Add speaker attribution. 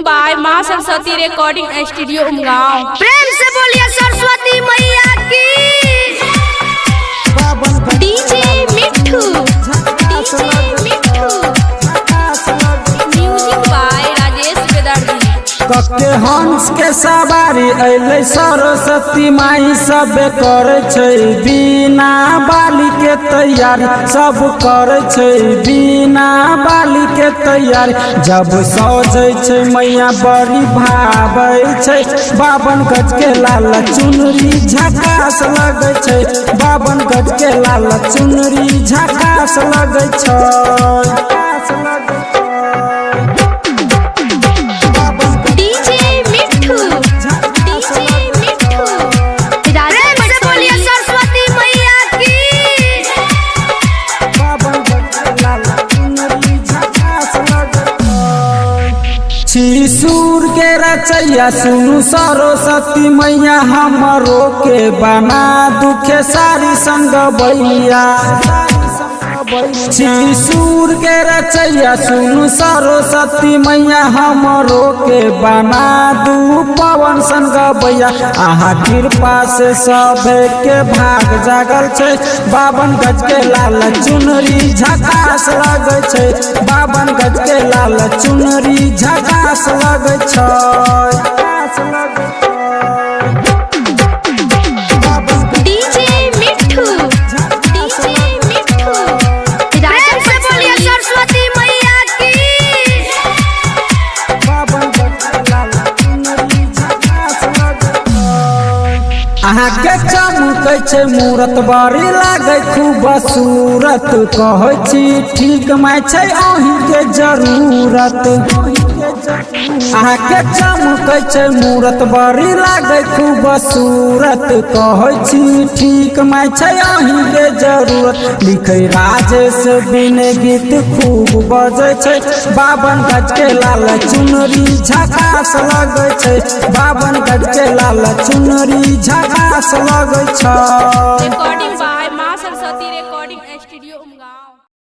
Speaker 1: By माँ Saraswati recording studio Umgaon.
Speaker 2: प्रेम से बोलिए सरस्वती मैया की।
Speaker 1: DJ Mithu music by Rajesh Bedarji.
Speaker 3: कके हंस के सवारी अइले सरस्वती माई सब करे छै बिना बाली के तैयारी सब करे छै बिना बाली के तैयारी। जब सजै छै मैया बड़ी भाबै छै 52 गज के लाल चुनरी झकास लगे छै 52 गज के लाल चुनरी झकास लगे छै। सूर के रचैया सुनु सरस्वती मैया हमरो के बना दुखे सारी संग बैया। सूर के रचैया सुनु सरस्वती मैया हमरो के बना दू पवन संग बैया। आहा कृपा से सब के भाग जागल छै 52 गज के लाल चुनरी झकास लगे छै 52 गज के लाल चुनरी झकास लगे छै। अहाँ के चमकै छै मूरत बड़ी लागे खूब सूरत कहै छी ठीक मैं छै अहीं के जरूरत। अहाँ के चमकै छै मूरत बड़ी लागे खूब सूरत कहै छी ठीक मैं छै अहीं के जरूरत। लिखे राजेश बिन गीत खूब बजे छै 52 गज के लाल चुनरी झकास लगे छै 52 गज के लाल चुनरी झकास लगे छै।